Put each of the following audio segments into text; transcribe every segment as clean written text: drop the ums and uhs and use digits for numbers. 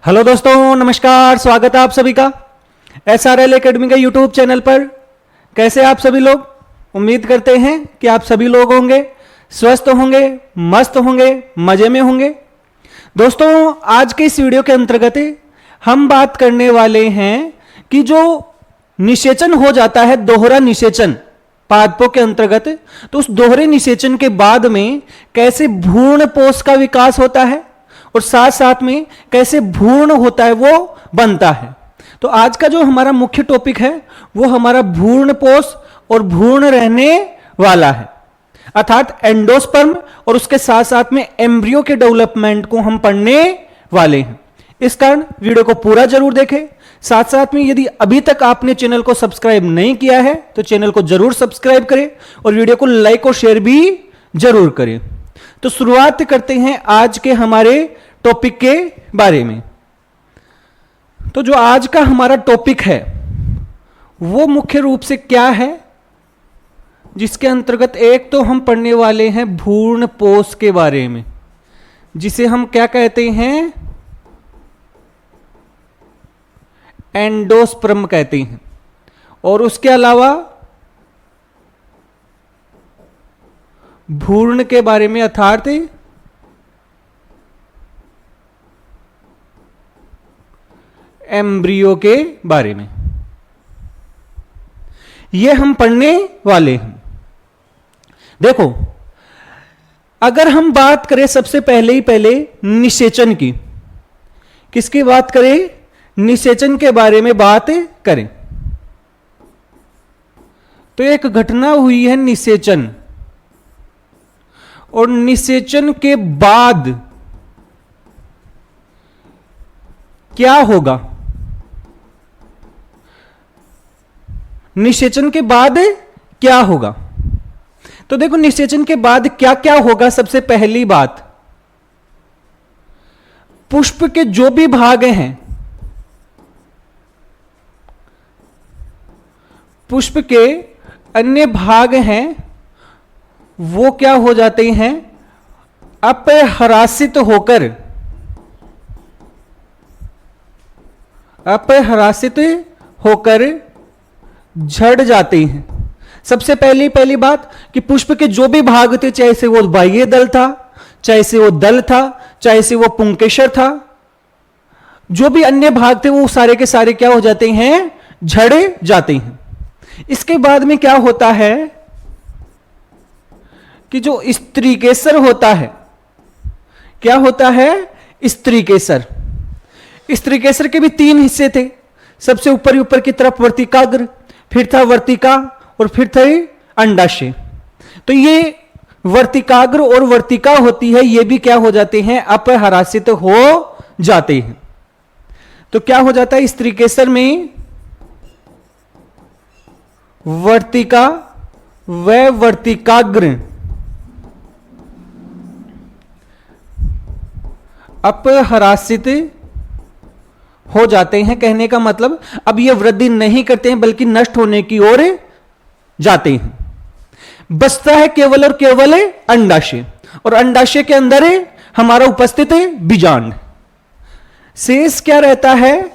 Hello दोस्तों, नमस्कार। स्वागत है आप सभी का SRL एकेडमी के यूट्यूब चैनल पर। कैसे आप सभी लोग? उम्मीद करते हैं कि आप सभी लोग होंगे स्वस्थ होंगे, मस्त होंगे, मजे में होंगे। दोस्तों, आज के इस वीडियो के अंतर्गत हम बात करने वाले हैं कि जो निषेचन हो जाता है, दोहरा निषेचन पादपों के अंतर्गत, तो उस दोहरे निषेचन के बाद में कैसे भ्रूण पोष का विकास होता है और साथ साथ में कैसे भ्रूण होता है वो बनता है। तो आज का जो हमारा मुख्य टॉपिक है वो हमारा भ्रूण पोष और भ्रूण रहने वाला है, अर्थात एंडोस्पर्म, और उसके साथ साथ में एम्ब्रियो के डेवलपमेंट को हम पढ़ने वाले हैं। इस कारण वीडियो को पूरा जरूर देखें। साथ साथ में यदि अभी तक आपने चैनल को सब्सक्राइब नहीं किया है तो चैनल को जरूर सब्सक्राइब करें और वीडियो को लाइक और शेयर भी जरूर करें। तो शुरुआत करते हैं आज के हमारे टॉपिक के बारे में। तो जो आज का हमारा टॉपिक है वो मुख्य रूप से क्या है, जिसके अंतर्गत एक तो हम पढ़ने वाले हैं भ्रूण पोष के बारे में, जिसे हम क्या कहते हैं, एंडोस्पर्म कहते हैं। और उसके अलावा भ्रूण के बारे में, अर्थात एम्ब्रियो के बारे में, यह हम पढ़ने वाले हैं। देखो, अगर हम बात करें सबसे पहले निषेचन की, किसकी बात करें? निषेचन के बारे में बात करें तो एक घटना हुई है निषेचन, और निषेचन के बाद क्या होगा? निषेचन के बाद क्या होगा? तो देखो, निषेचन के बाद क्या क्या होगा। सबसे पहली बात, पुष्प के जो भी भाग हैं, पुष्प के अन्य भाग हैं, वो क्या हो जाते हैं? अपहरासित होकर झड़ जाते हैं। सबसे पहली बात कि पुष्प के जो भी भाग थे, चाहे से वो बाह्य दल था, चाहे से वो दल था, चाहे से वो पुंकेसर था, जो भी अन्य भाग थे वो सारे के सारे क्या हो जाते हैं? झड़ जाते हैं। इसके बाद में क्या होता है कि जो स्त्रीकेसर होता है, क्या होता है? स्त्रीकेसर। स्त्रीकेसर के भी 3 हिस्से थे। सबसे ऊपर की तरफ वर्तिकाग्र, फिर था वर्तिका, और फिर थे अंडाशय। तो ये वर्तिकाग्र और वर्तिका होती है, ये भी क्या हो जाते हैं? अपहरासित हो जाते हैं। तो क्या हो जाता है? स्त्रीकेसर में वर्तिका व वर्तिकाग्र अपहरासित हो जाते हैं। कहने का मतलब, अब ये वृद्धि नहीं करते हैं बल्कि नष्ट होने की ओर जाते हैं। बचता है केवल और केवल अंडाशय, और अंडाशय के अंदर हमारा उपस्थित है बीजांड। शेष क्या रहता है?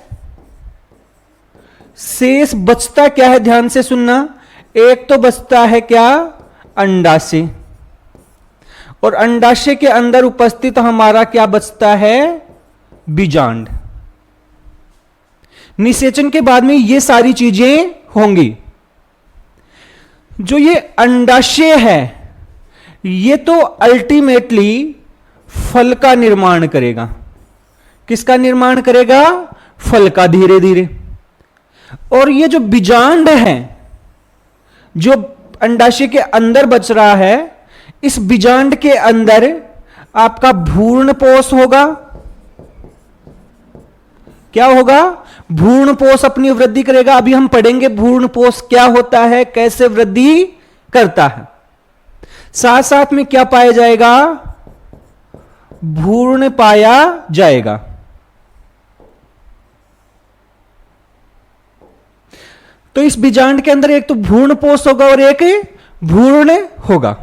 शेष बचता क्या है? ध्यान से सुनना। एक तो बचता है क्या? अंडाशय, और अंडाशय के अंदर उपस्थित हमारा क्या बचता है? बीजांड। निषेचन के बाद में ये सारी चीजें होंगी। जो ये अंडाशय है ये तो अल्टीमेटली फल का निर्माण करेगा। किसका निर्माण करेगा? फल का, धीरे धीरे। और ये जो बीजांड है, जो अंडाशय के अंदर बच रहा है, इस बीजांड के अंदर आपका भ्रूण पोष होगा। क्या होगा? भ्रूण पोष अपनी वृद्धि करेगा। अभी हम पढ़ेंगे भ्रूण पोष क्या होता है, कैसे वृद्धि करता है। साथ साथ में क्या पाया जाएगा? भ्रूण पाया जाएगा। तो इस बीजांड के अंदर एक तो भ्रूण पोष होगा और एक भ्रूण होगा।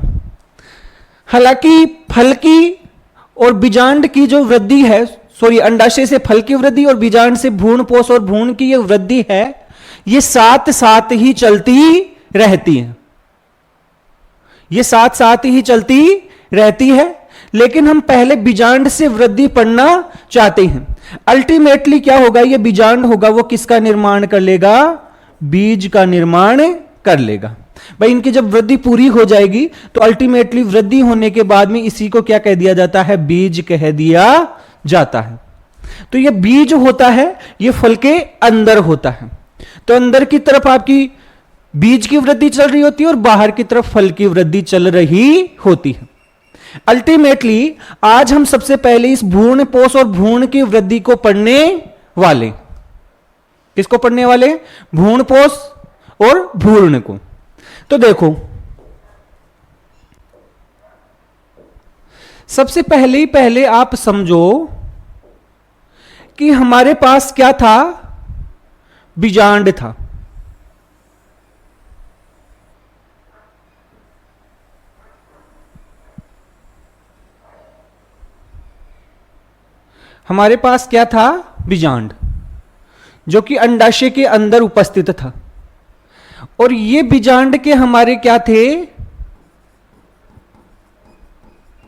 हालांकि फल की और बीजांड की जो वृद्धि है सॉरी अंडाशय से फल की वृद्धि और बीजांड से भ्रूणपोष और भ्रूण की ये वृद्धि है, ये साथ साथ ही चलती रहती है, ये साथ साथ ही चलती रहती है। लेकिन हम पहले बीजांड से वृद्धि पढ़ना चाहते हैं। अल्टीमेटली क्या होगा, ये बीजांड होगा वो किसका निर्माण कर लेगा, बीज का निर्माण कर लेगा। भाई इनकी जब वृद्धि पूरी हो जाएगी तो अल्टीमेटली वृद्धि होने के बाद में इसी को क्या कह दिया जाता है, बीज कह दिया जाता है। तो ये बीज होता है, ये फल के अंदर होता है। तो अंदर की तरफ आपकी बीज की वृद्धि चल रही होती है और बाहर की तरफ फल की वृद्धि चल रही होती है। अल्टीमेटली आज हम सबसे पहले इस भ्रूणपोष और भ्रूण की वृद्धि को पढ़ने वाले, किसको पढ़ने वाले, भ्रूणपोष और भ्रूण को। तो देखो सबसे पहले आप समझो कि हमारे पास क्या था, बीजांड था। हमारे पास क्या था, बीजांड, जो कि अंडाशय के अंदर उपस्थित था। और ये बीजांड के हमारे क्या थे,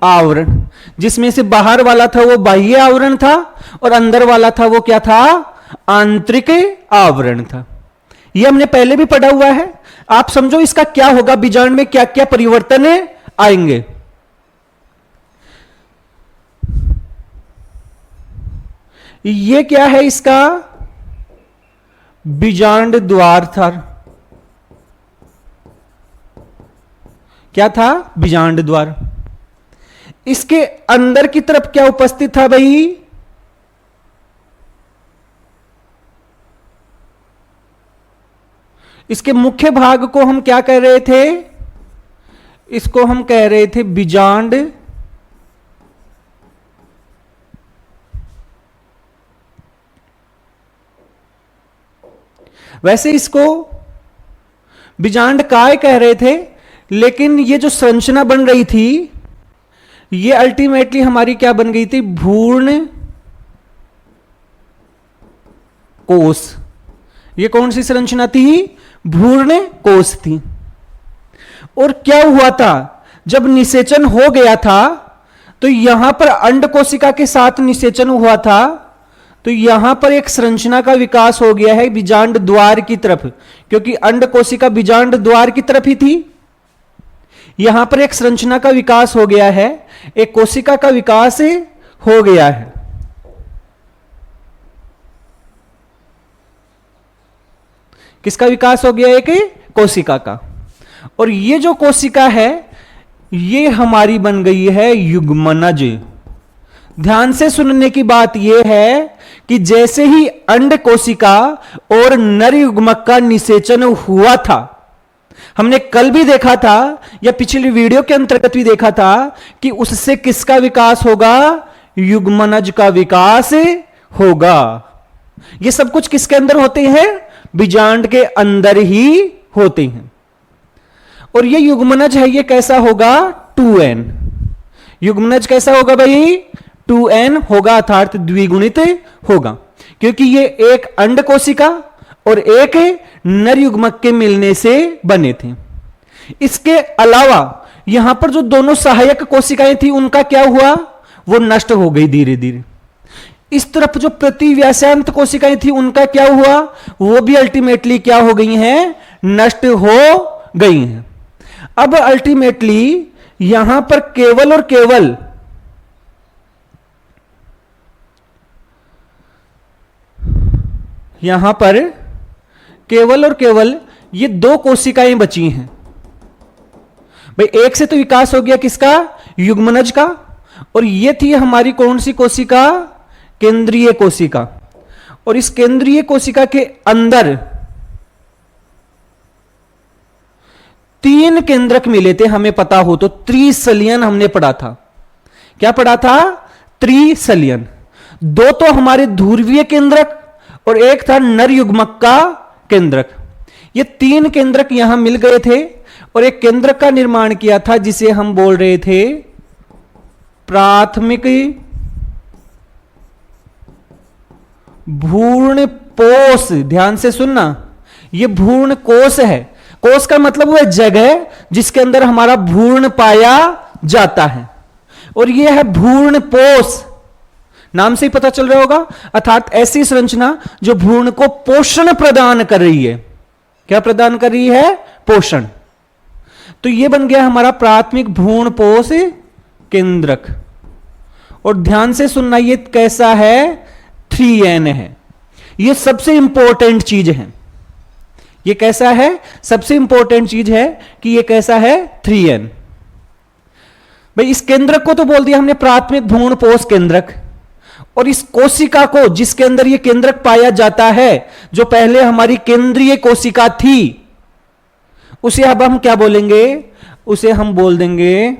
आवरण, जिसमें से बाहर वाला था वो बाह्य आवरण था और अंदर वाला था वो क्या था, आंतरिक आवरण था। ये हमने पहले भी पढ़ा हुआ है। आप समझो इसका क्या होगा, बीजांड में क्या क्या परिवर्तन आएंगे। ये क्या है, इसका बीजांड द्वार था। क्या था, बीजांड द्वार। इसके अंदर की तरफ क्या उपस्थित था भाई, इसके मुख्य भाग को हम क्या कह रहे थे, इसको हम कह रहे थे बीजांड वैसे इसको बीजांड काय कह रहे थे, लेकिन ये जो संरचना बन रही थी ये अल्टीमेटली हमारी क्या बन गई थी, भ्रूण कोष। ये कौन सी संरचना थी, भ्रूण कोष थी। और क्या हुआ था, जब निषेचन हो गया था तो यहां पर अंड कोशिका के साथ निषेचन हुआ था, तो यहां पर एक संरचना का विकास हो गया है बीजांड द्वार की तरफ, क्योंकि अंड कोशिका बीजांड द्वार की तरफ ही थी। यहां पर एक संरचना का विकास हो गया है, एक कोशिका का विकास हो गया है। किसका विकास हो गया, एक कोशिका का। और ये जो कोशिका है ये हमारी बन गई है युग्मनज। ध्यान से सुनने की बात यह है कि जैसे ही अंड कोशिका और नर युग्मक का निषेचन हुआ था, हमने कल भी देखा था या पिछली वीडियो के अंतर्गत भी देखा था कि उससे किसका विकास होगा, युग्मनज का विकास होगा। ये सब कुछ किसके अंदर होते हैं, बीजांड के अंदर ही होते हैं। और ये युग्मनज है, ये कैसा होगा, 2n। युग्मनज कैसा होगा भाई, 2n होगा, अर्थात द्विगुणित होगा, क्योंकि ये एक अंड कोशिका और एक नर युग्मक के मिलने से बने थे। इसके अलावा यहां पर जो दोनों सहायक कोशिकाएं थी उनका क्या हुआ, वो नष्ट हो गई धीरे धीरे। इस तरफ जो प्रतिव्यासांत कोशिकाएं थी उनका क्या हुआ, वो भी अल्टीमेटली क्या हो गई हैं, नष्ट हो गई हैं। अब अल्टीमेटली यहां पर केवल और केवल यहां पर केवल और केवल ये दो कोशिकाएं बची हैं भाई। एक से तो विकास हो गया किसका, युग्मनज का, और ये थी हमारी कौन सी कोशिका, केंद्रीय कोशिका। और इस केंद्रीय कोशिका के अंदर 3 केंद्रक मिले थे, हमें पता हो तो त्रिसलियन हमने पढ़ा था। क्या पढ़ा था, त्रिसलियन। 2 तो हमारे ध्रुवीय केंद्रक और एक था नर युग्मक का केंद्रक। ये 3 केंद्रक यहां मिल गए थे और एक केंद्रक का निर्माण किया था जिसे हम बोल रहे थे प्राथमिक भ्रूण पोष, ध्यान से सुनना, यह भ्रूण कोष है। कोष का मतलब वह जगह जिसके अंदर हमारा भ्रूण पाया जाता है, और यह है भ्रूण पोष, नाम से ही पता चल रहा होगा, अर्थात ऐसी संरचना जो भ्रूण को पोषण प्रदान कर रही है। क्या प्रदान कर रही है? पोषण। तो यह बन गया हमारा प्राथमिक भ्रूण पोष केंद्रक। और ध्यान से सुनना, यह कैसा है? 3N है। यह सबसे इंपॉर्टेंट चीज है। यह कैसा है? सबसे इंपॉर्टेंट चीज है कि यह कैसा है? 3N। भाई इस केंद्रक को तो बोल दिया हमने प्राथमिक भ्रूण पोष केंद्रक, और इस कोशिका को जिसके अंदर यह केंद्रक पाया जाता है, जो पहले हमारी केंद्रीय कोशिका थी, उसे अब हम क्या बोलेंगे? उसे हम बोल देंगे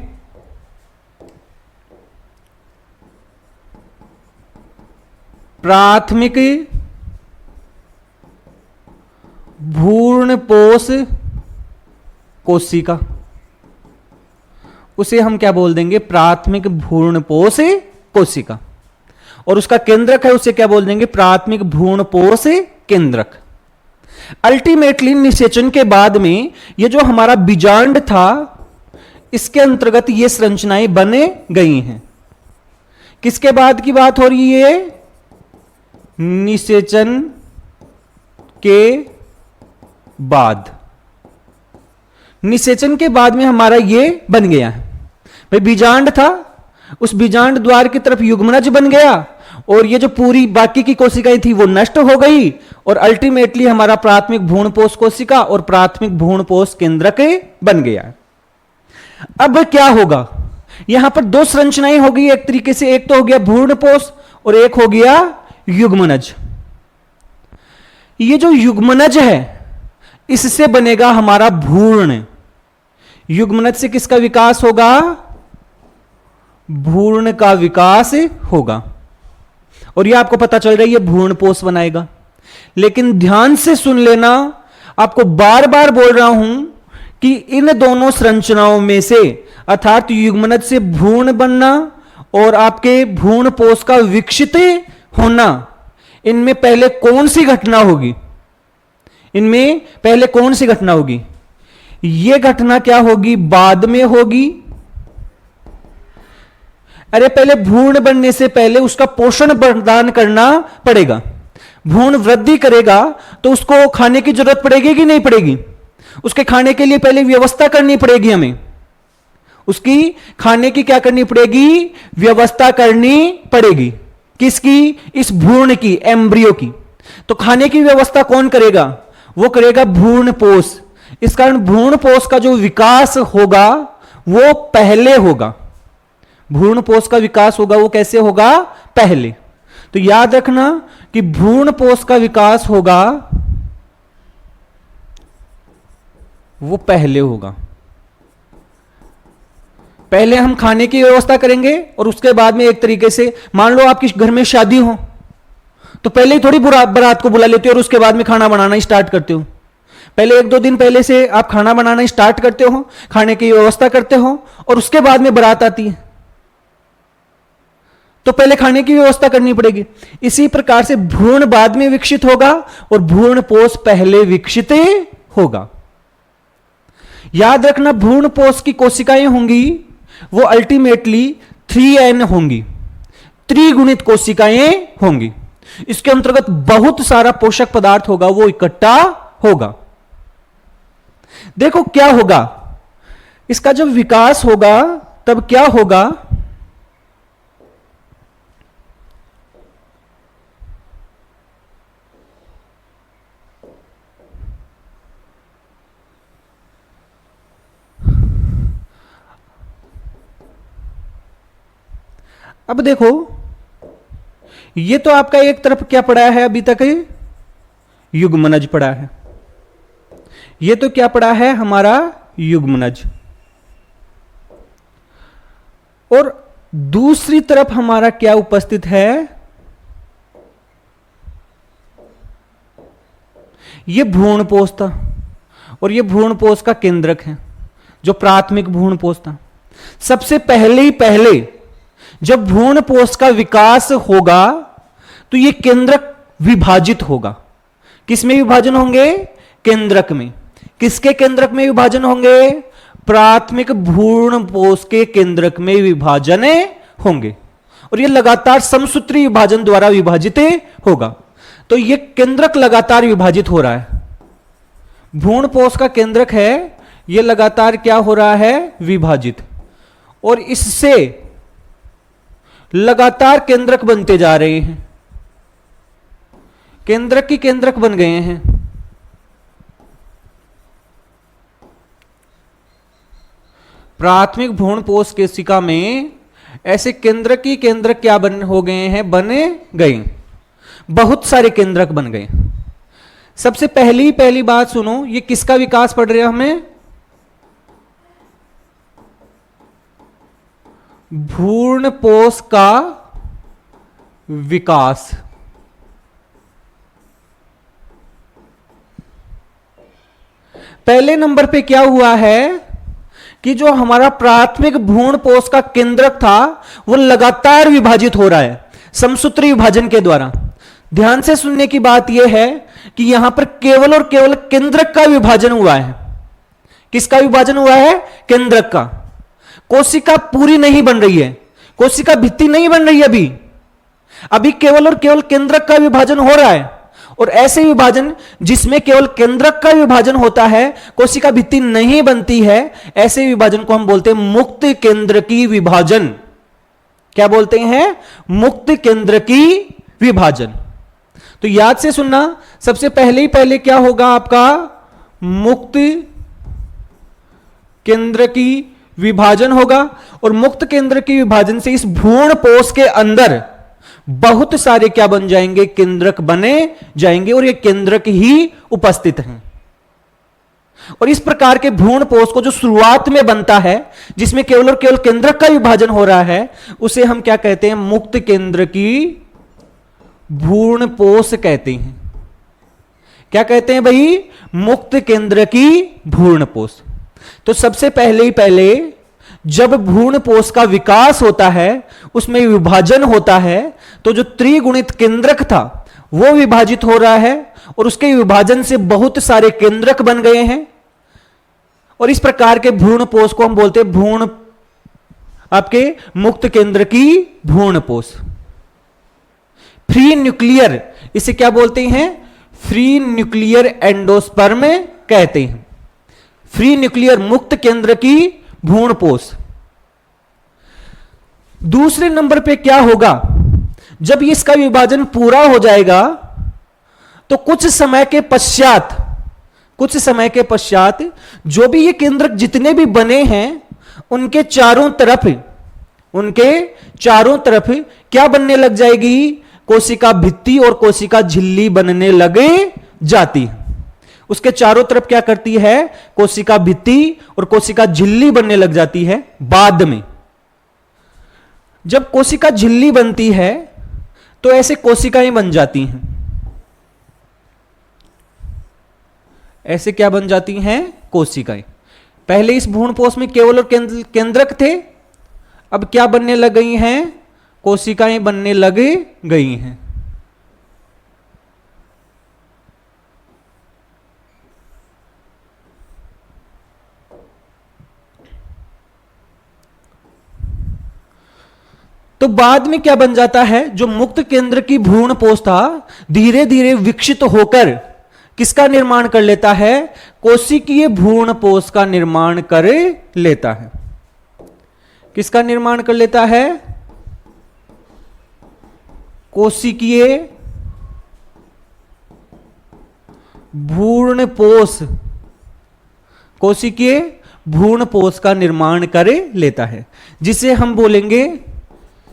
प्राथमिक भ्रूण पोष कोशिका। उसे हम क्या बोल देंगे? प्राथमिक भ्रूण पोष कोशिका। और उसका केंद्रक है, उसे क्या बोल देंगे? प्राथमिक भ्रूण पोष केंद्रक। अल्टीमेटली निषेचन के बाद में ये जो हमारा बीजांड था, इसके अंतर्गत ये संरचनाएं बने गई हैं। किसके बाद की बात हो रही है? निषेचन के बाद। निषेचन के बाद में हमारा ये बन गया है। भाई बीजांड था, उस बीजांड द्वार की तरफ युग्मनज बन गया, और ये जो पूरी बाकी की कोशिकाएं थी वो नष्ट हो गई, और अल्टीमेटली हमारा प्राथमिक भ्रूणपोष कोशिका और प्राथमिक भ्रूणपोष केंद्रक बन गया। अब क्या होगा? यहां पर दो संरचनाएं हो गई एक तरीके से, एक तो हो गया भ्रूणपोष और एक हो गया युग्मनज। ये जो युग्मनज है इससे बनेगा हमारा भ्रूण। युग्मनज से किसका विकास होगा? भ्रूण का विकास होगा, और यह आपको पता चल रही है भ्रूणपोष बनाएगा। लेकिन ध्यान से सुन लेना, आपको बार बार बोल रहा हूं कि इन दोनों संरचनाओं में से, अर्थात युग्मनज से भ्रूण बनना और आपके भ्रूणपोष का विकसित होना, इनमें पहले कौन सी घटना होगी? इनमें पहले कौन सी घटना होगी? यह घटना क्या होगी? बाद में होगी। अरे पहले भ्रूण बनने से पहले उसका पोषण प्रदान करना पड़ेगा। भ्रूण वृद्धि करेगा तो उसको खाने की जरूरत पड़ेगी कि नहीं पड़ेगी? उसके खाने के लिए पहले व्यवस्था करनी पड़ेगी हमें। उसकी खाने की क्या करनी पड़ेगी? व्यवस्था करनी पड़ेगी। किसकी? इस भ्रूण की, एम्ब्रियो की। तो खाने की व्यवस्था कौन करेगा? वो करेगा भ्रूणपोष। इस कारण भ्रूणपोष का जो विकास होगा वो पहले होगा। भ्रूणपोष का विकास होगा वो कैसे होगा? पहले। तो याद रखना कि भ्रूणपोष का विकास होगा वो पहले होगा। पहले हम खाने की व्यवस्था करेंगे और उसके बाद में एक तरीके से, मान लो आपके घर में शादी हो तो पहले ही थोड़ी बारात को बुला लेते हो और उसके बाद में खाना बनाना स्टार्ट करते हो। पहले एक दो दिन पहले से आप खाना बनाना स्टार्ट करते हो, खाने की व्यवस्था करते हो, और उसके बाद में बारात आती है। तो पहले खाने की व्यवस्था करनी पड़ेगी। इसी प्रकार से भ्रूण बाद में विकसित होगा और भ्रूणपोष पहले विकसित होगा। याद रखना, भ्रूणपोष की कोशिकाएं होंगी वो अल्टीमेटली 3N होंगी, त्रिगुणित कोशिकाएं होंगी। इसके अंतर्गत बहुत सारा पोषक पदार्थ होगा वो इकट्ठा होगा। देखो क्या होगा, इसका जब विकास होगा तब क्या होगा? अब देखो, ये तो आपका एक तरफ क्या पड़ा है अभी तक? युग्मनज पड़ा है। ये तो क्या पड़ा है? हमारा युग्मनज। और दूसरी तरफ हमारा क्या उपस्थित है? ये भ्रूणपोष था, और ये भ्रूणपोष का केंद्रक है जो प्राथमिक भ्रूणपोष था। सबसे पहले जब भ्रूणपोष का विकास होगा तो ये केंद्रक विभाजित होगा। किसमें विभाजन होंगे? केंद्रक में। किसके केंद्रक में विभाजन होंगे? प्राथमिक भ्रूणपोष के केंद्रक में विभाजन होंगे, और यह लगातार समसूत्री विभाजन द्वारा विभाजित होगा। तो यह केंद्रक लगातार विभाजित हो रहा है। भ्रूणपोष का केंद्रक है, यह लगातार क्या हो रहा है? विभाजित, और इससे लगातार केंद्रक बनते जा रहे हैं। केंद्रक की केंद्रक बन गए हैं। प्राथमिक भ्रूणपोष कोशिका में ऐसे केंद्रक की केंद्रक क्या हो गए हैं? बने गए। बहुत सारे केंद्रक बन गए। सबसे पहली बात सुनो, ये किसका विकास पढ़ रहे हैं हमें? भ्रूणपोष का विकास। पहले नंबर पे क्या हुआ है कि जो हमारा प्राथमिक भ्रूणपोष का केंद्रक था वो लगातार विभाजित हो रहा है समसूत्री विभाजन के द्वारा। ध्यान से सुनने की बात यह है कि यहां पर केवल और केवल केंद्रक का विभाजन हुआ है। किसका विभाजन हुआ है? केंद्रक का। कोशिका पूरी नहीं बन रही है, कोशिका भित्ति नहीं बन रही है। अभी केवल और केवल केंद्रक का विभाजन हो रहा है, और ऐसे विभाजन जिसमें केवल केंद्रक का विभाजन होता है, कोशिका भित्ति नहीं बनती है, ऐसे विभाजन को हम बोलते हैं मुक्त केंद्रकी विभाजन। क्या बोलते हैं? मुक्त केंद्रकी विभाजन। तो याद से सुनना, सबसे पहले क्या होगा आपका? मुक्त केंद्रकी विभाजन होगा, और मुक्त केंद्रकी विभाजन से इस भ्रूणपोष के अंदर बहुत सारे क्या बन जाएंगे? केंद्रक बने जाएंगे, और ये केंद्रक ही उपस्थित हैं। और इस प्रकार के भ्रूणपोष को जो शुरुआत में बनता है, जिसमें केवल और केवल केंद्रक का विभाजन हो रहा है, उसे हम क्या कहते हैं? मुक्त केंद्रकी भ्रूणपोष कहते हैं। क्या कहते हैं भाई? मुक्त केंद्रकी भ्रूणपोष। तो सबसे पहले जब भ्रूणपोष का विकास होता है, उसमें विभाजन होता है, तो जो त्रिगुणित केंद्रक था वो विभाजित हो रहा है, और उसके विभाजन से बहुत सारे केंद्रक बन गए हैं, और इस प्रकार के भ्रूणपोष को हम बोलते हैं आपके मुक्त केंद्रकी भ्रूणपोष। फ्री न्यूक्लियर, इसे क्या बोलते हैं? फ्री न्यूक्लियर एंडोस्पर्म कहते हैं। फ्री न्यूक्लियर मुक्त केंद्रकी भ्रूणपोष। दूसरे नंबर पे क्या होगा? जब इसका विभाजन पूरा हो जाएगा, तो कुछ समय के पश्चात जो भी ये केंद्रक जितने भी बने हैं, उनके चारों तरफ क्या बनने लग जाएगी? कोशिका भित्ति और कोशिका झिल्ली बनने लगे जाती है। उसके चारों तरफ क्या करती है? कोशिका भित्ति और कोशिका झिल्ली बनने लग जाती है। बाद में जब कोशिका झिल्ली बनती है, तो ऐसे कोशिकाएं बन जाती हैं। ऐसे क्या बन जाती हैं? कोशिकाएं। पहले इस भ्रूणपोष में केवल और केंद्रक थे, अब क्या बनने लग गई हैं? कोशिकाएं बनने लग गई हैं। तो बाद में क्या बन जाता है? जो मुक्त केंद्र की भ्रूणपोष था, धीरे धीरे विकसित होकर किसका निर्माण कर लेता है? कोशिकीय भ्रूणपोष का निर्माण कर लेता है। किसका निर्माण कर लेता है? कोशिकीय भ्रूणपोष। कोशिकीय भ्रूणपोष का निर्माण कर लेता है, जिसे हम बोलेंगे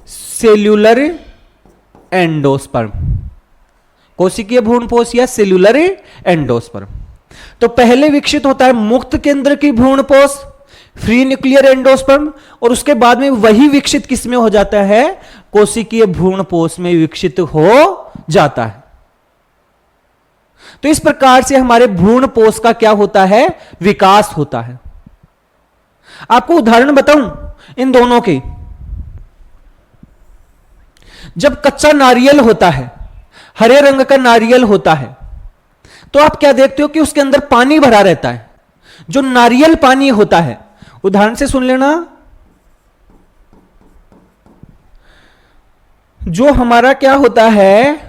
सेल्यूलर एंडोस्पर्म। कोशिकीय भ्रूणपोष या सेल्यूलर एंडोस्पर्म। तो पहले विकसित होता है मुक्त केंद्र की भ्रूणपोष, फ्री न्यूक्लियर एंडोस्पर्म, और उसके बाद में वही विकसित किसमें हो जाता है? कोशिकीय भ्रूणपोष में विकसित हो जाता है। तो इस प्रकार से हमारे भ्रूणपोष का क्या होता है? विकास होता है। आपको उदाहरण बताऊं इन दोनों के। जब कच्चा नारियल होता है, हरे रंग का नारियल होता है, तो आप क्या देखते हो कि उसके अंदर पानी भरा रहता है। जो नारियल पानी होता है, उदाहरण से सुन लेना, जो हमारा क्या होता है,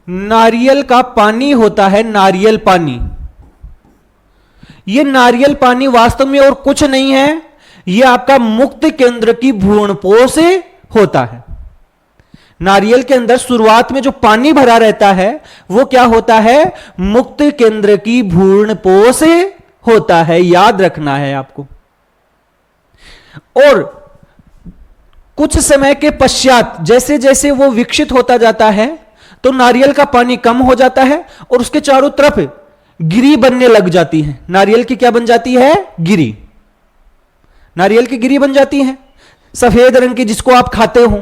नारियल का पानी होता है, नारियल पानी, यह नारियल पानी वास्तव में और कुछ नहीं है, यह आपका मुक्त केंद्र की भ्रूणपोष से होता है। नारियल के अंदर शुरुआत में जो पानी भरा रहता है वो क्या होता है, मुक्त केंद्र की भ्रूणपोष से होता है, याद रखना है आपको। और कुछ समय के पश्चात जैसे जैसे वो विकसित होता जाता है तो नारियल का पानी कम हो जाता है और उसके चारों तरफ गिरी बनने लग जाती है। नारियल की क्या बन जाती है, गिरी। नारियल की गिरी बन जाती है सफेद रंग की, जिसको आप खाते हो।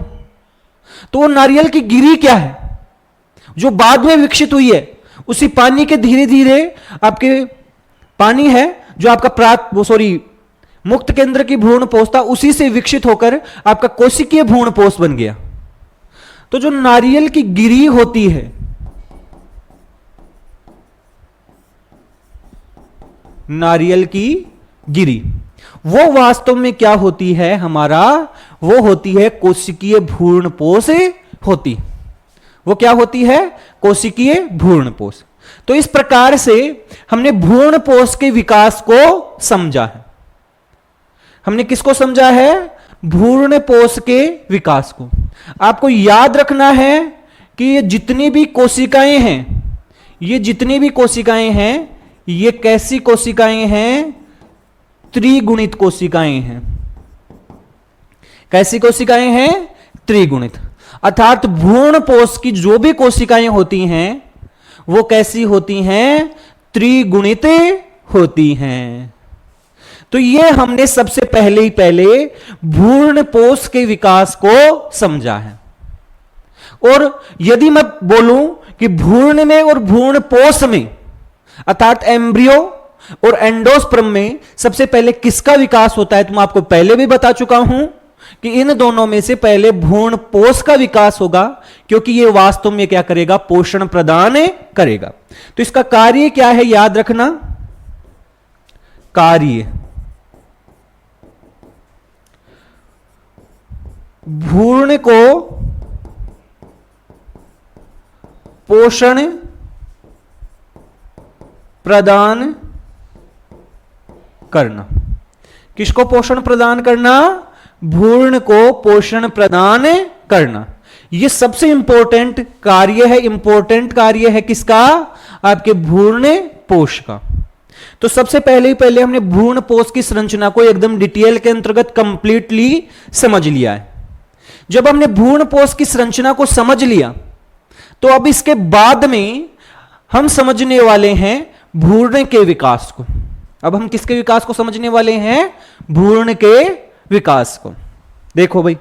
तो वो नारियल की गिरी क्या है, जो बाद में विकसित हुई है, उसी पानी के धीरे धीरे आपके पानी है जो आपका मुक्त केंद्र की भ्रूणपोष था, उसी से विकसित होकर आपका कोशिकीय भ्रूणपोष बन गया। तो जो नारियल की गिरी होती है, नारियल की गिरी, वो वास्तव में क्या होती है हमारा, वो होती है कोशिकीय भ्रूणपोष होती। वो क्या होती है, कोशिकीय भ्रूणपोष। तो इस प्रकार से हमने भ्रूणपोष के विकास को समझा है। हमने किसको समझा है, भ्रूणपोष के विकास को। आपको याद रखना है कि ये जितनी भी कोशिकाएं हैं, ये जितनी भी कोशिकाएं हैं, ये कैसी कोशिकाएं हैं, त्रिगुणित कोशिकाएं हैं। कैसी कोशिकाएं हैं, त्रिगुणित। अर्थात भ्रूणपोष की जो भी कोशिकाएं होती हैं वो कैसी होती हैं, त्रिगुणित होती हैं। तो ये हमने सबसे पहले भ्रूणपोष के विकास को समझा है। और यदि मैं बोलूं कि भ्रूण में और भ्रूणपोष में, अर्थात एम्ब्रियो और एंडोस्पर्म में सबसे पहले किसका विकास होता है, तो मैं आपको पहले भी बता चुका हूं कि इन दोनों में से पहले भ्रूणपोष का विकास होगा, क्योंकि यह वास्तव में क्या करेगा, पोषण प्रदान करेगा। तो इसका कार्य क्या है, याद रखना, कार्य भ्रूण को पोषण प्रदान करना। किसको पोषण प्रदान करना, भ्रूण को पोषण प्रदान करना। यह सबसे इंपॉर्टेंट कार्य है, इंपॉर्टेंट कार्य है किसका, आपके भ्रूणपोष का। तो सबसे पहले हमने भ्रूणपोष की संरचना को एकदम डिटेल के अंतर्गत कंप्लीटली समझ लिया है। जब हमने भ्रूणपोष की संरचना को समझ लिया तो अब इसके बाद में हम समझने वाले हैं भ्रूण के विकास को। अब हम किसके विकास को समझने वाले हैं, भ्रूण के विकास को। देखो भाई,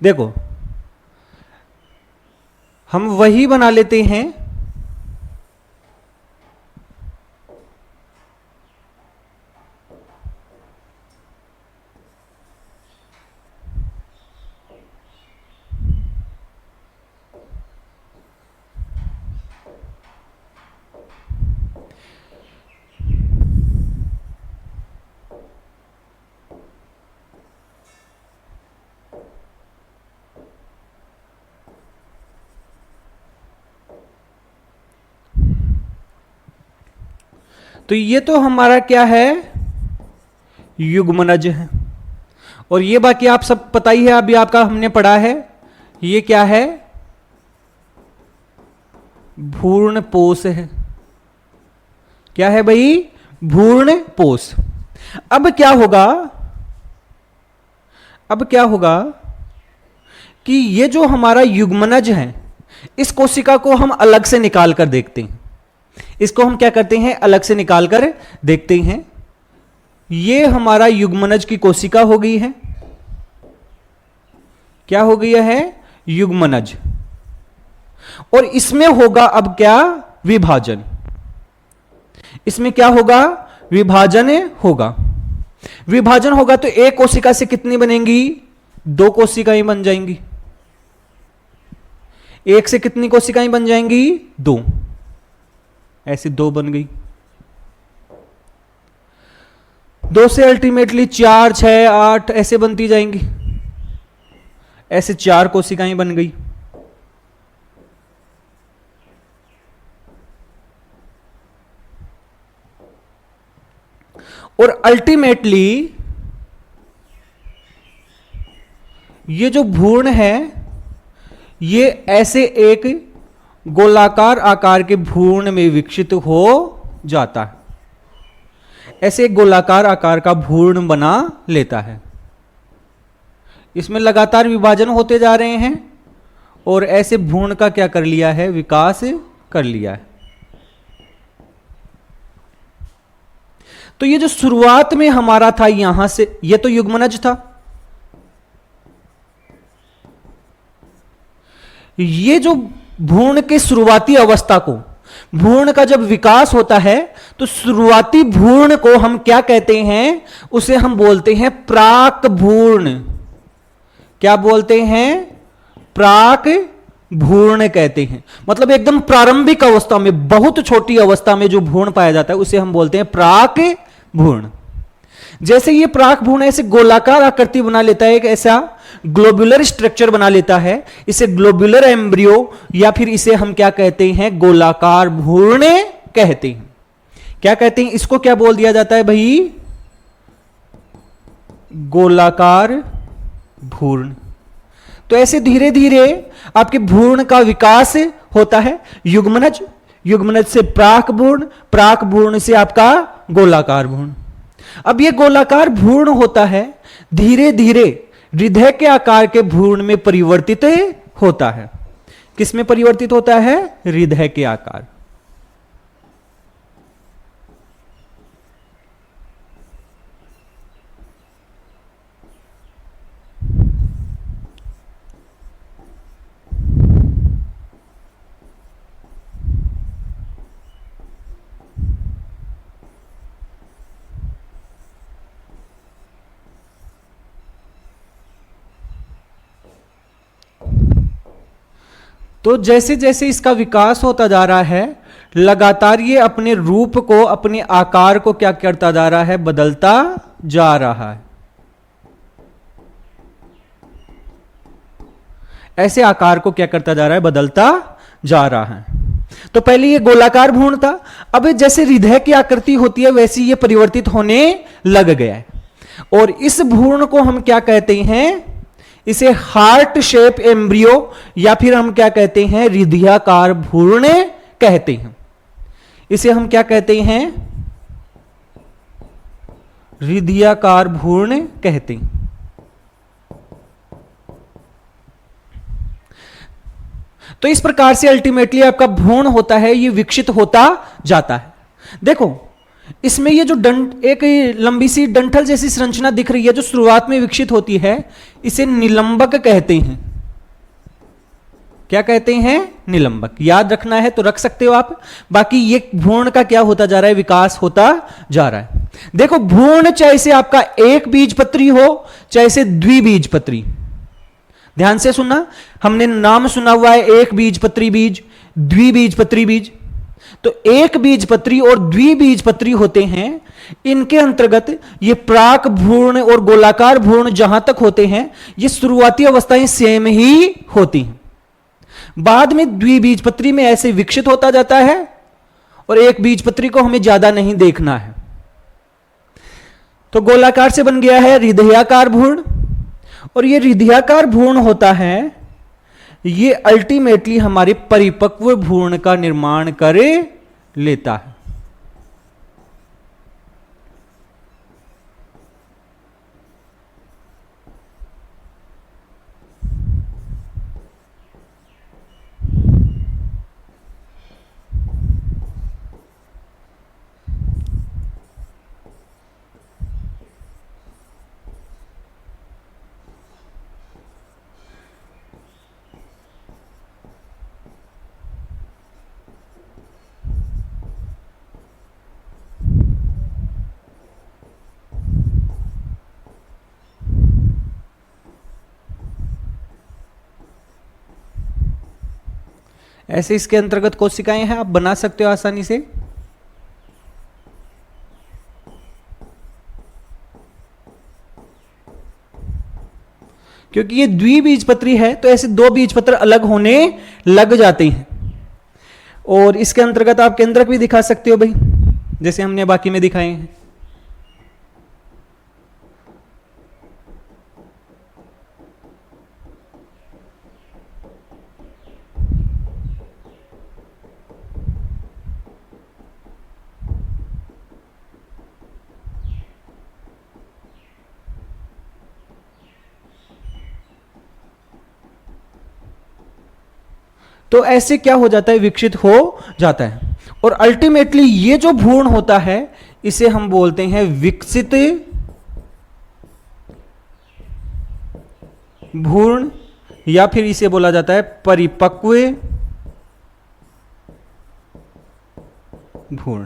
देखो हम वही बना लेते हैं तो ये तो हमारा क्या है, युग्मनज है। और ये बाकी आप सब पता ही है, अभी आपका हमने पढ़ा है, ये क्या है, भ्रूणपोष है। क्या है भाई, भ्रूणपोष। अब क्या होगा, अब क्या होगा कि ये जो हमारा युग्मनज है, इस कोशिका को हम अलग से निकाल कर देखते हैं। इसको हम क्या करते हैं, अलग से निकाल कर देखते हैं। ये हमारा युग्मनज की कोशिका हो गई है। क्या हो गया है? युग्मनज। और इसमें होगा अब क्या? विभाजन। इसमें क्या होगा? विभाजन होगा। विभाजन होगा तो एक कोशिका से कितनी बनेंगी? दो कोशिकाएं बन जाएंगी। एक से कितनी कोशिकाएं बन जाएंगी? दो। ऐसे दो बन गई। दो से अल्टीमेटली 4, 6, 8 ऐसे बनती जाएंगी। ऐसे 4 कोशिकाएं बन गई। और अल्टीमेटली ये जो भ्रूण है ये ऐसे एक गोलाकार आकार के भ्रूण में विकसित हो जाता है। ऐसे एक गोलाकार आकार का भ्रूण बना लेता है। इसमें लगातार विभाजन होते जा रहे हैं और ऐसे भ्रूण का क्या कर लिया है? विकास कर लिया है। तो ये जो शुरुआत में हमारा था यहां से, ये तो युग्मनज था। ये जो भ्रूण के शुरुआती अवस्था को, भ्रूण का जब विकास होता है तो शुरुआती भ्रूण को हम क्या कहते हैं? उसे हम बोलते हैं प्राक भ्रूण। क्या बोलते हैं? प्राक भ्रूण कहते हैं। मतलब एकदम प्रारंभिक अवस्था में, बहुत छोटी अवस्था में जो भ्रूण पाया जाता है उसे हम बोलते हैं प्राक भ्रूण। जैसे ये प्राक भ्रूण ऐसे गोलाकार आकृति बना लेता है, एक ऐसा ग्लोबुलर स्ट्रक्चर बना लेता है, इसे ग्लोबुलर एम्ब्रियो या फिर इसे हम क्या कहते हैं? गोलाकार भ्रूण कहते हैं। क्या कहते हैं इसको? क्या बोल दिया जाता है भाई? गोलाकार भ्रूण। तो ऐसे धीरे धीरे आपके भ्रूण का विकास होता है। युग्मनज, युग्मनज से प्राक भ्रूण, प्राक भ्रूण से आपका गोलाकार भ्रूण। अब ये गोलाकार भ्रूण होता है धीरे धीरे हृदय के आकार के भ्रूण में परिवर्तित होता है। किस में परिवर्तित होता है? हृदय के आकार। तो जैसे जैसे इसका विकास होता जा रहा है, लगातार ये अपने रूप को, अपने आकार को क्या करता जा रहा है? बदलता जा रहा है। ऐसे आकार को क्या करता जा रहा है? बदलता जा रहा है। तो पहले ये गोलाकार भ्रूण था, अब जैसे हृदय की आकृति होती है वैसे ये परिवर्तित होने लग गया है। और इस भ्रूण को हम क्या कहते हैं? इसे हार्ट शेप एम्ब्रियो या फिर हम क्या कहते हैं? हृदयाकार भ्रूण कहते हैं। इसे हम क्या कहते हैं? हृदयाकार भ्रूण कहते हैं। तो इस प्रकार से अल्टीमेटली आपका भ्रूण होता है, ये विकसित होता जाता है। देखो इसमें ये जो एक लंबी सी डंठल जैसी संरचना दिख रही है जो शुरुआत में विकसित होती है, इसे निलंबक कहते हैं। क्या कहते हैं? निलंबक। याद रखना है तो रख सकते हो आप। बाकी ये भ्रूण का क्या होता जा रहा है? विकास होता जा रहा है। देखो भ्रूण चाहे से आपका एक बीजपत्री हो चाहे से द्विबीजपत्री, ध्यान से सुनना, हमने नाम सुना हुआ है एक बीजपत्री बीज, द्विबीजपत्री बीज। तो एक बीजपत्री और द्विबीजपत्री होते हैं। इनके अंतर्गत ये प्राक भ्रूण और गोलाकार भ्रूण जहां तक होते हैं ये शुरुआती अवस्थाएं सेम ही होती हैं। बाद में द्विबीजपत्री में ऐसे विकसित होता जाता है और एक बीजपत्री को हमें ज्यादा नहीं देखना है। तो गोलाकार से बन गया है हृदयाकार भ्रूण, और ये हृदयाकार भ्रूण होता है, ये अल्टीमेटली हमारे परिपक्व भ्रूण का निर्माण कर लेता है। ऐसे इसके अंतर्गत कोशिकाएं हैं, आप बना सकते हो आसानी से। क्योंकि ये द्विबीजपत्री है तो ऐसे दो बीजपत्र अलग होने लग जाते हैं। और इसके अंतर्गत आप केंद्रक भी दिखा सकते हो भाई, जैसे हमने बाकी में दिखाए हैं। तो ऐसे क्या हो जाता है, विकसित हो जाता है। और अल्टीमेटली ये जो भ्रूण होता है इसे हम बोलते हैं विकसित भ्रूण, या फिर इसे बोला जाता है परिपक्व भ्रूण।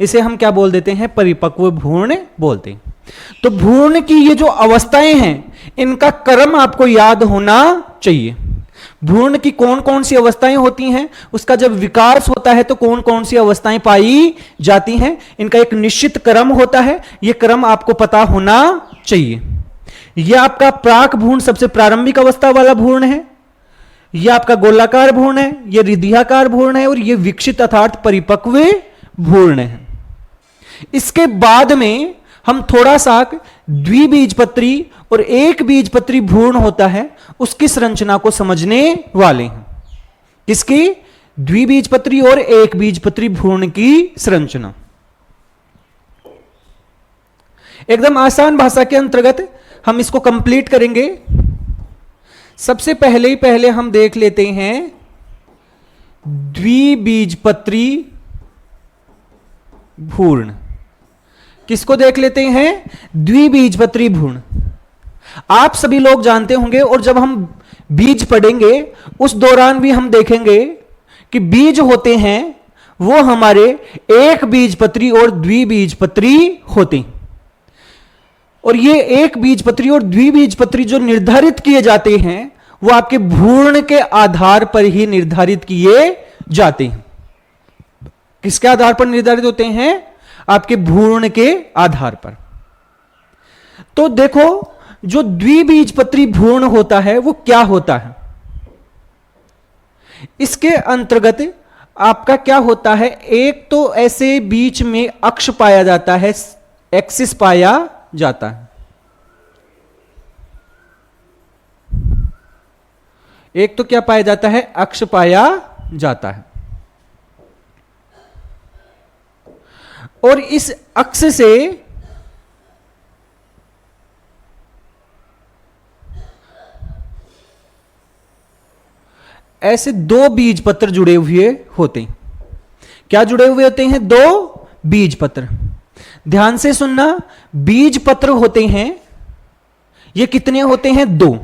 इसे हम क्या बोल देते हैं, परिपक्व भ्रूण बोलते हैं। तो भ्रूण की ये जो अवस्थाएं हैं इनका क्रम आपको याद होना चाहिए। भ्रूण की कौन कौन सी अवस्थाएं होती हैं, उसका जब विकास होता है तो कौन कौन सी अवस्थाएं पाई जाती हैं, इनका एक निश्चित क्रम होता है। यह क्रम आपको पता होना चाहिए। यह आपका प्राक भ्रूण सबसे प्रारंभिक अवस्था वाला भ्रूण है, यह आपका गोलाकार भ्रूण है, यह रिधियाकार भ्रूण है, और यह विकसित अर्थात परिपक्व भ्रूण है। इसके बाद में हम थोड़ा सा द्विबीजपत्री और एक बीजपत्री भ्रूण होता है उसकी संरचना को समझने वाले हैं। किसकी, द्विबीजपत्री और एक बीजपत्री भ्रूण की संरचना। एकदम आसान भाषा के अंतर्गत हम इसको कंप्लीट करेंगे। सबसे पहले हम देख लेते हैं द्विबीजपत्री भ्रूण। किसको देख लेते हैं, द्विबीजपत्री भ्रूण। आप सभी लोग जानते होंगे, और जब हम बीज पढ़ेंगे उस दौरान भी हम देखेंगे कि बीज होते हैं वो हमारे एक बीजपत्री और द्विबीजपत्री होते हैं। और ये एक बीजपत्री और द्विबीजपत्री जो निर्धारित किए जाते हैं वो आपके भ्रूण के आधार पर ही निर्धारित किए जाते हैं। किसके आधार पर निर्धारित होते हैं, आपके भ्रूण के आधार पर। तो देखो जो द्विबीजपत्री भ्रूण होता है वो क्या होता है, इसके अंतर्गत आपका क्या होता है, एक तो ऐसे बीच में अक्ष पाया जाता है, एक्सिस पाया जाता है। एक तो क्या पाया जाता है, अक्ष पाया जाता है। और इस अक्ष से ऐसे दो बीजपत्र जुड़े हुए होते हैं। क्या जुड़े हुए होते हैं, दो बीजपत्र। ध्यान से सुनना, बीजपत्र होते हैं ये कितने होते हैं, दो।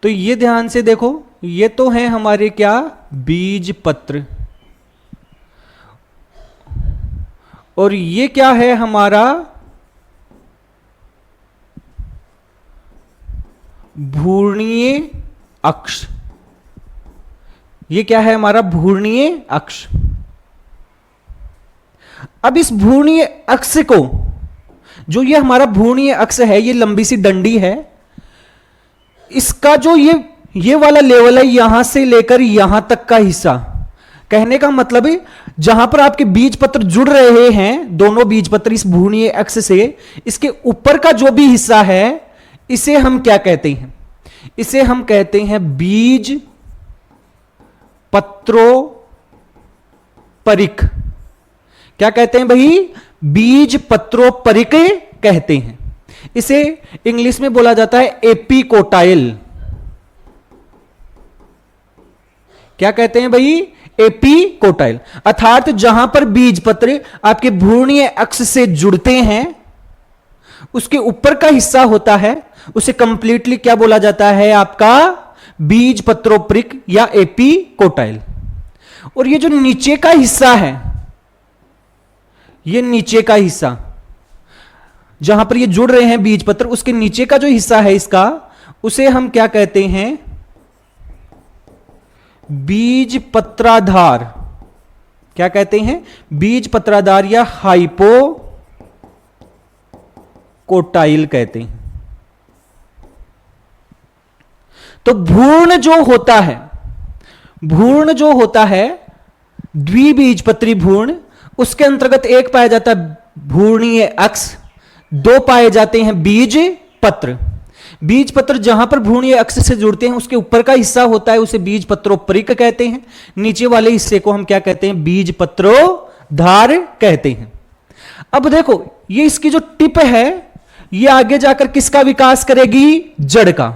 तो ये ध्यान से देखो, ये तो है हमारे क्या, बीजपत्र। और ये क्या है हमारा, भ्रूणीय अक्ष। ये क्या है हमारा, भ्रूणीय अक्ष। अब इस भ्रूणीय अक्ष को, जो ये हमारा भ्रूणीय अक्ष है, ये लंबी सी डंडी है, इसका जो ये वाला लेवल है, यहां से लेकर यहां तक का हिस्सा, कहने का मतलब है जहां पर आपके बीजपत्र जुड़ रहे हैं, दोनों बीजपत्र इस भ्रूणीय अक्ष से, इसके ऊपर का जो भी हिस्सा है इसे हम क्या कहते हैं, इसे हम कहते हैं बीज पत्रोपरिक। क्या कहते हैं भाई, बीज पत्रोपरिक कहते हैं। इसे इंग्लिश में बोला जाता है एपिकोटाइल। क्या कहते हैं भाई, एपिकोटाइल। अर्थात जहां पर बीजपत्र आपके भ्रूणीय अक्ष से जुड़ते हैं उसके ऊपर का हिस्सा होता है, उसे कंप्लीटली क्या बोला जाता है, आपका बीज पत्रोपरिक या एपिकोटाइल। और ये जो नीचे का हिस्सा है, ये नीचे का हिस्सा जहां पर ये जुड़ रहे हैं बीजपत्र, उसके नीचे का जो हिस्सा है इसका, उसे हम क्या कहते हैं, बीज पत्राधार, क्या कहते हैं, बीज पत्राधार या हाइपोकोटाइल कहते हैं। तो भ्रूण जो होता है द्विबीजपत्री भ्रूण, उसके अंतर्गत एक पाया जाता है भ्रूणीय अक्ष, दो पाए जाते हैं बीज पत्र। बीज पत्र जहां पर भ्रूणीय अक्ष से जुड़ते हैं उसके ऊपर का हिस्सा होता है उसे बीज पत्रोपरिक कहते हैं, नीचे वाले हिस्से को हम क्या कहते हैं, बीज पत्रोधार कहते हैं। अब देखो ये इसकी जो टिप है ये आगे जाकर किसका विकास करेगी, जड़ का।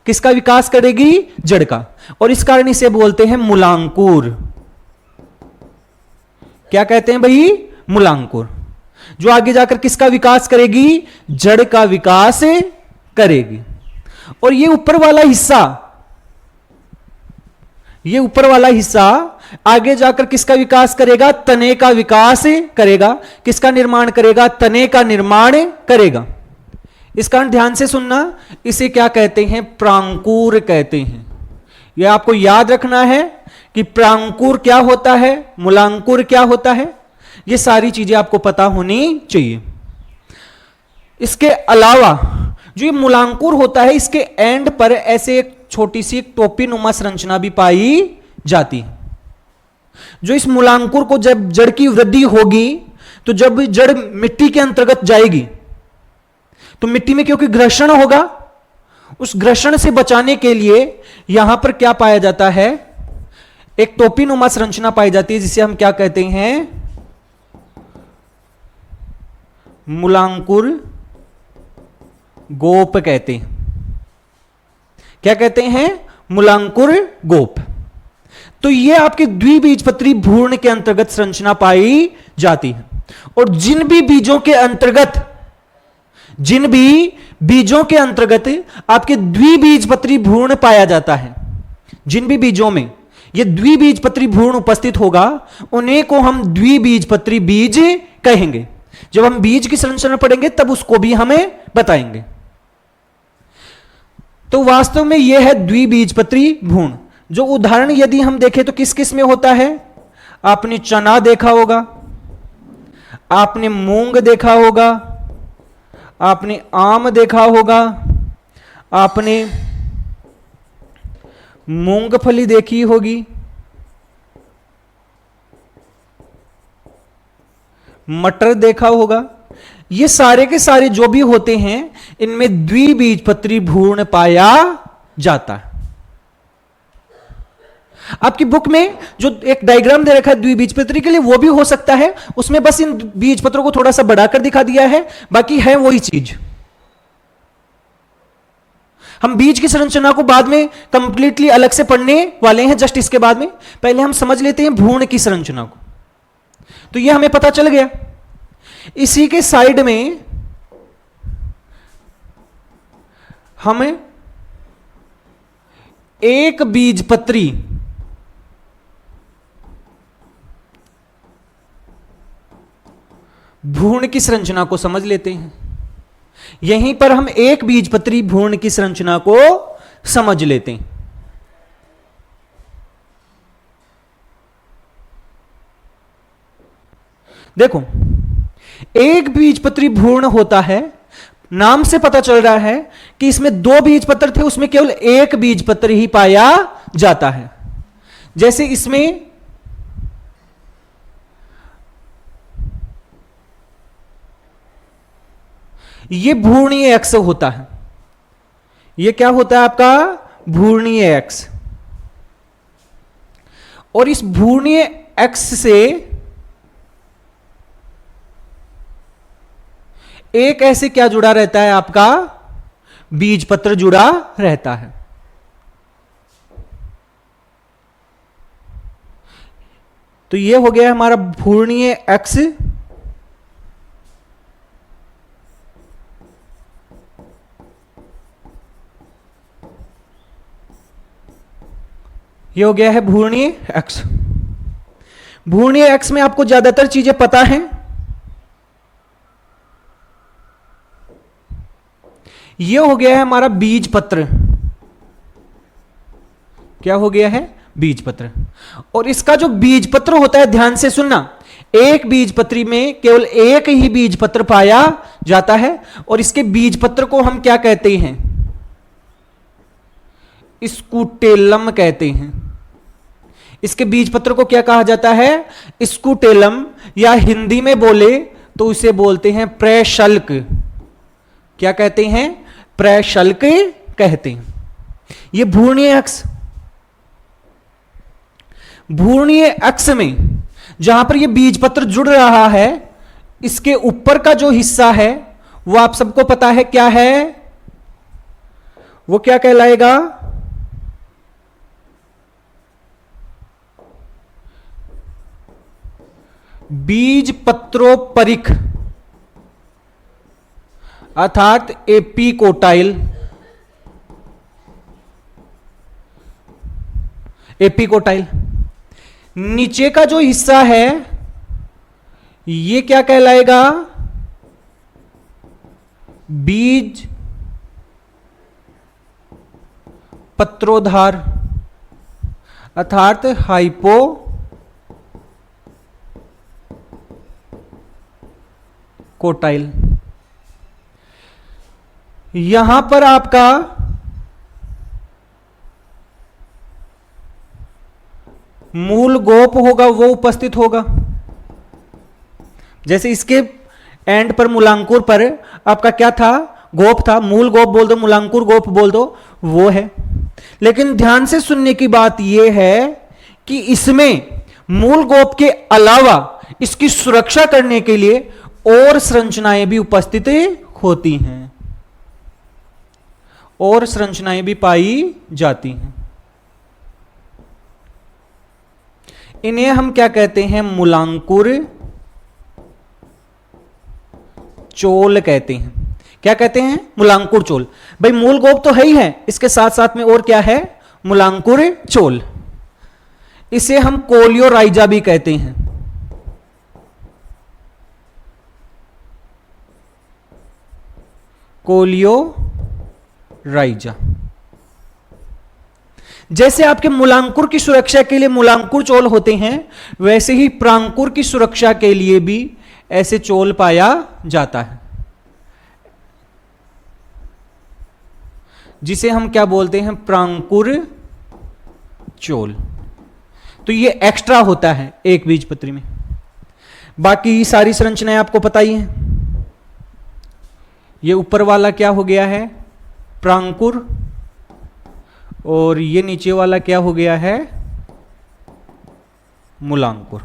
किसका विकास करेगी, जड़ का, और इस कारण इसे बोलते हैं मूलांकुर। क्या कहते हैं भाई, मूलांकुर, जो आगे जाकर किसका विकास करेगी, जड़ का विकास करेगी। और ये ऊपर वाला हिस्सा आगे जाकर किसका विकास करेगा, तने का विकास करेगा। किसका निर्माण करेगा, तने का निर्माण करेगा। इस कारण ध्यान से सुनना, इसे क्या कहते हैं, प्रांकुर कहते हैं। यह आपको याद रखना है कि प्रांकुर क्या होता है, मूलांकुर क्या होता है, ये सारी चीजें आपको पता होनी चाहिए। इसके अलावा जो ये मूलांकुर होता है इसके एंड पर ऐसे एक छोटी सी टोपी नुमा संरचना भी पाई जाती है। जो इस मूलांकुर को जब जड़ की वृद्धि होगी तो जब जड़ मिट्टी के अंतर्गत जाएगी तो मिट्टी में क्योंकि घर्षण होगा, उस घर्षण से बचाने के लिए यहां पर क्या पाया जाता है, एक टोपी नुमा संरचना पाई जाती है जिसे हम क्या कहते हैं, मूलांकुर गोप कहते हैं। क्या कहते हैं, मूलांकुर गोप। तो यह आपके द्विबीजपत्री भ्रूण के अंतर्गत संरचना पाई जाती है। और जिन भी बीजों के अंतर्गत आपके द्विबीजपत्री भ्रूण पाया जाता है, जिन भी बीजों में यह द्विबीजपत्री भ्रूण उपस्थित होगा उन्हें को हम द्विबीजपत्री बीज कहेंगे। जब हम बीज की संरचना पढ़ेंगे तब उसको भी हमें बताएंगे। तो वास्तव में यह है द्विबीजपत्री भ्रूण। जो उदाहरण यदि हम देखें तो किस किस में होता है, आपने चना देखा होगा, आपने मूंग देखा होगा, आपने आम देखा होगा, आपने मूंगफली देखी होगी, मटर देखा होगा। ये सारे के सारे जो भी होते हैं इनमें द्विबीजपत्री भ्रूण पाया जाता है। आपकी बुक में जो एक डायग्राम दे रखा है द्विबीजपत्री के लिए वो भी हो सकता है, उसमें बस इन बीज पत्रों को थोड़ा सा बढ़ाकर दिखा दिया है, बाकी है वही चीज। हम बीज की संरचना को बाद में कंप्लीटली अलग से पढ़ने वाले हैं, जस्ट इसके बाद में पहले हम समझ लेते हैं भ्रूण की संरचना को। तो यह हमें पता चल गया। इसी के साइड में हमें एक बीजपत्री भ्रूण की संरचना को समझ लेते हैं। यहीं पर हम एक बीजपत्री भ्रूण की संरचना को समझ लेते हैं। देखो, एक बीजपत्री भ्रूण होता है, नाम से पता चल रहा है कि इसमें दो बीजपत्र थे, उसमें केवल एक बीजपत्र ही पाया जाता है। जैसे इसमें ये भ्रूणीय अक्ष होता है। ये क्या होता है आपका, भ्रूणीय अक्ष। और इस भ्रूणीय अक्ष से एक ऐसे क्या जुड़ा रहता है, आपका बीजपत्र जुड़ा रहता है। तो यह हो गया हमारा भ्रूणीय अक्ष। ये हो गया है भ्रूणीय अक्ष। भ्रूणीय अक्ष में आपको ज्यादातर चीजें पता हैं। ये हो गया है हमारा बीज पत्र। क्या हो गया है, बीजपत्र। और इसका जो बीजपत्र होता है, ध्यान से सुनना, एक बीजपत्री में केवल एक ही बीजपत्र पाया जाता है और इसके बीजपत्र को हम क्या कहते हैं? स्कूटेलम कहते हैं। इसके बीजपत्र को क्या कहा जाता है? स्कूटेलम, या हिंदी में बोले तो उसे बोलते हैं प्रशल्क। क्या कहते हैं? प्रशल्क कहते हैं। ये भ्रूणीय अक्ष, भ्रूणीय अक्ष में जहां पर ये बीजपत्र जुड़ रहा है, इसके ऊपर का जो हिस्सा है वो आप सबको पता है क्या है? वो क्या कहलाएगा? बीजपत्रोपरिख अर्थात एपिकोटाइल। एपिकोटाइल। नीचे का जो हिस्सा है ये क्या कहलाएगा? बीज पत्रोधार अर्थात हाइपो कोटाइल। यहां पर आपका मूल गोप होगा, वो उपस्थित होगा। जैसे इसके एंड पर, मूलांकुर पर आपका क्या था? गोप था। मूल गोप बोल दो, मूलांकुर गोप बोल दो, वो है। लेकिन ध्यान से सुनने की बात यह है कि इसमें मूल गोप के अलावा इसकी सुरक्षा करने के लिए और संरचनाएं भी उपस्थित होती हैं, और संरचनाएं भी पाई जाती हैं। इन्हें हम क्या कहते हैं? मूलांकुर चोल कहते हैं। क्या कहते हैं? मूलांकुर चोल। भाई मूल गोप तो है ही है, इसके साथ साथ में और क्या है? मूलांकुर चोल। इसे हम कोलियोराइजा भी कहते हैं। कोलियोराइजा। जैसे आपके मूलांकुर की सुरक्षा के लिए मूलांकुर चोल होते हैं, वैसे ही प्रांकुर की सुरक्षा के लिए भी ऐसे चोल पाया जाता है, जिसे हम क्या बोलते हैं? प्रांकुर चोल। तो ये एक्स्ट्रा होता है एक बीजपत्री में। बाकी सारी संरचनाएं आपको पता ही हैं। ये ऊपर वाला क्या हो गया है? प्रांकुर। और ये नीचे वाला क्या हो गया है? मूलांकुर।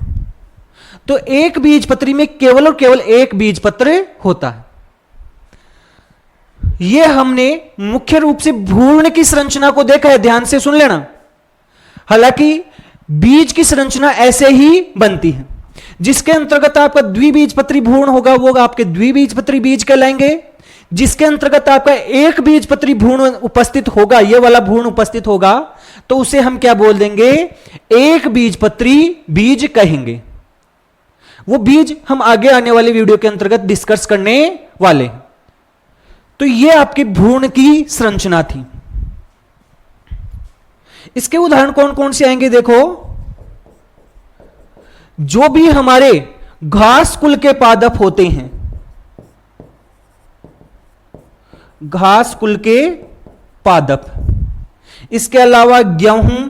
तो एक बीजपत्री में केवल और केवल एक बीजपत्र होता है। यह हमने मुख्य रूप से भ्रूण की संरचना को देखा है, ध्यान से सुन लेना। हालांकि बीज की संरचना ऐसे ही बनती है, जिसके अंतर्गत आपका द्विबीजपत्री भ्रूण होगा वो आपके द्विबीजपत्री बीज कहलाएंगे। जिसके अंतर्गत आपका एक बीजपत्री भ्रूण उपस्थित होगा, ये वाला भ्रूण उपस्थित होगा, तो उसे हम क्या बोल देंगे? एक बीजपत्री बीज कहेंगे। वो बीज हम आगे आने वाले वीडियो के अंतर्गत डिस्कस करने वाले हैं। तो ये आपके भ्रूण की संरचना थी। इसके उदाहरण कौन कौन से आएंगे? देखो, जो भी हमारे घास कुल के पादप होते हैं, घास कुल के पादप, इसके अलावा गेहूं,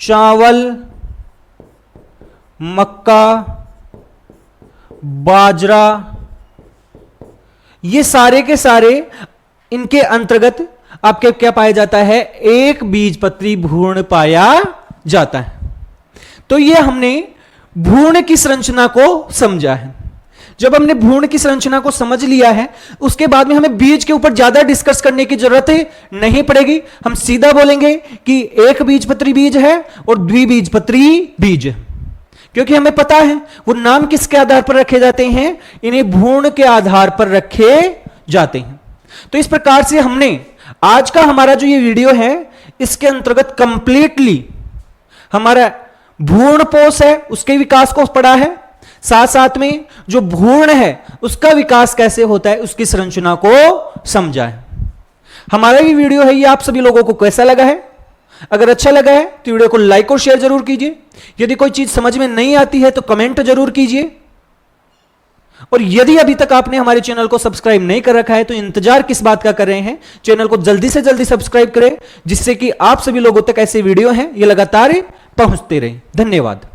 चावल, मक्का, बाजरा, ये सारे के सारे इनके अंतर्गत आपके क्या पाया जाता है? एक बीजपत्री भ्रूण पाया जाता है। तो ये हमने भ्रूण की संरचना को समझा है। जब हमने भ्रूण की संरचना को समझ लिया है, उसके बाद में हमें बीज के ऊपर ज्यादा डिस्कस करने की जरूरत नहीं पड़ेगी। हम सीधा बोलेंगे कि एक बीजपत्री बीज है और द्विबीजपत्री बीज है, क्योंकि हमें पता है वो नाम किसके आधार पर रखे जाते हैं? इन्हें भ्रूण के आधार पर रखे जाते हैं। तो इस प्रकार से हमने आज का हमारा जो ये वीडियो है, इसके अंतर्गत कंप्लीटली हमारा भ्रूण पोष है उसके विकास को पढ़ा है, साथ साथ में जो भ्रूण है उसका विकास कैसे होता है उसकी संरचना को समझा है। हमारा ये वीडियो है, ये आप सभी लोगों को कैसा लगा है? अगर अच्छा लगा है तो वीडियो को लाइक और शेयर जरूर कीजिए। यदि कोई चीज समझ में नहीं आती है तो कमेंट जरूर कीजिए। और यदि अभी तक आपने हमारे चैनल को सब्सक्राइब नहीं कर रखा है तो इंतजार किस बात का कर रहे हैं, चैनल को जल्दी से जल्दी सब्सक्राइब करें, जिससे कि आप सभी लोगों तक ऐसे वीडियो हैं ये लगातार पहुंचते रहे। धन्यवाद।